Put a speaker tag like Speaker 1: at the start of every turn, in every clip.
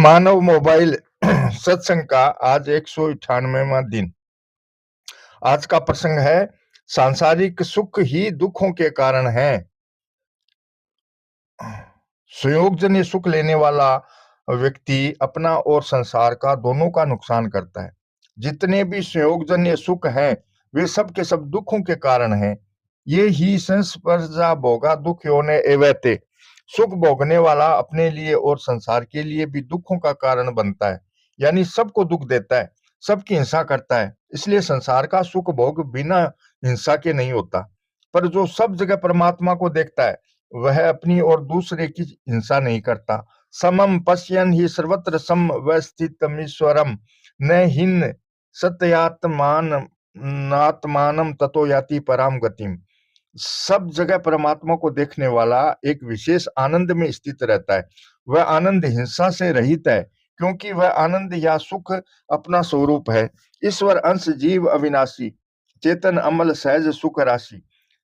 Speaker 1: मानव mobile सत्संग का आज 198वां दिन। आज का प्रसंग है, सांसारिक सुख ही दुखों के कारण है। संयोगजन्य सुख लेने वाला व्यक्ति अपना और संसार का दोनों का नुकसान करता है। जितने भी संयोगजन्य सुख हैं वे सब के सब दुखों के कारण हैं। ये ही संस्पर्शा भोगा दुख योने एवते। सुख भोगने वाला अपने लिए और संसार के लिए भी दुखों का कारण बनता है, यानी सबको दुख देता है, सबकी हिंसा करता है। इसलिए संसार का सुख भोग बिना हिंसा के नहीं होता। पर जो सब जगह परमात्मा को देखता है वह अपनी और दूसरे की हिंसा नहीं करता। समम पश्यन् हि सर्वत्र समवस्थितमीश्वरम न हिन सत्यात्मान नात्मानम ततो याति पराम गतिम। सब जगह परमात्मा को देखने वाला एक विशेष आनंद में स्थित रहता है। वह आनंद हिंसा से रहित है, क्योंकि वह आनंद या सुख अपना स्वरूप है। ईश्वर अंश जीव अविनाशी, चेतन अमल सहज सुख राशि।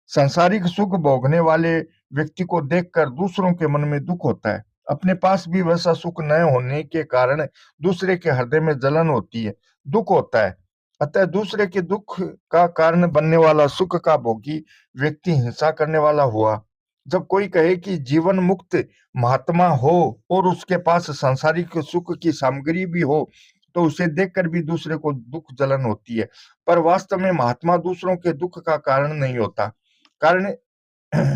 Speaker 1: सांसारिक सुख भोगने वाले व्यक्ति को देखकर दूसरों के मन में दुख होता है। अपने पास भी वैसा सुख न होने के कारण दूसरे के हृदय में जलन होती है, दुख होता है। अतः दूसरे के दुख का कारण बनने वाला सुख का भोगी व्यक्ति हिंसा करने वाला हुआ। जब कोई कहे कि जीवन मुक्त महात्मा हो और उसके पास सांसारिक सुख की सामग्री भी हो, तो उसे देखकर भी दूसरे को दुख जलन होती है। पर वास्तव में महात्मा दूसरों के दुख का कारण नहीं होता। कारण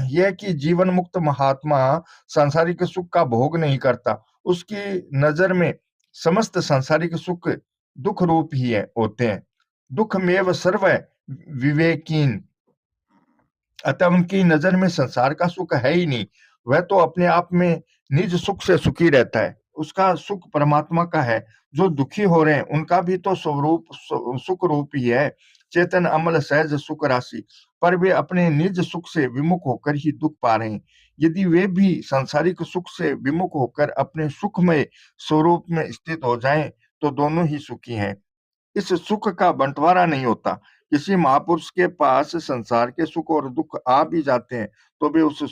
Speaker 1: यह कि जीवन मुक्त महात्मा सांसारिक सुख का भोग नहीं करता। उसकी नजर में समस्त सांसारिक सुख दुख रूप ही होते हैं। दुख में सर्व विवेकीन। अतः उनकी नजर में संसार का सुख है ही नहीं। वह तो अपने आप में निज सुख से सुखी रहता है। उसका सुख परमात्मा का है। जो दुखी हो रहे हैं उनका भी तो स्वरूप सुख रूप ही है, चेतन अमल सहज सुख राशि। पर वे अपने निज सुख से विमुख होकर ही दुख पा रहे हैं। यदि वे भी सांसारिक सुख से विमुख होकर अपने सुखमय स्वरूप में स्थित हो जाएं, तो दोनों ही सुखी हैं। इस सुख का बंटवारा नहीं होता। किसी महापुरुष के पास संसार के सुख और दुख आ भी जाते हैं, तो वे उसे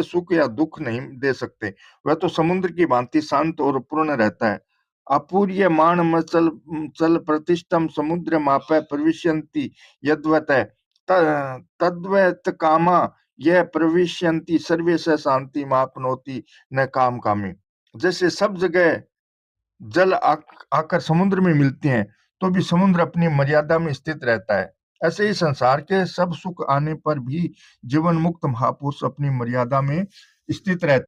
Speaker 1: सुख या दुख नहीं दे सकते। वह तो समुद्र की भांति शांत और पूर्ण रहता है। अपूर्यमाण मचल चल प्रतिष्ठम समुद्र मापै प्रविशन्ति यद्वत तद्वत कामा यह प्रविशन्ति सर्वे स शांति मापनोति न काम कामी। जैसे सब जगह जल आकर समुद्र में मिलते हैं, तो भी समुद्र अपनी मर्यादा में स्थित रहता है। ऐसे ही संसार के सब सुख आने पर भी जीवन मुक्त महापुरुष अपनी मर्यादा में स्थित रहते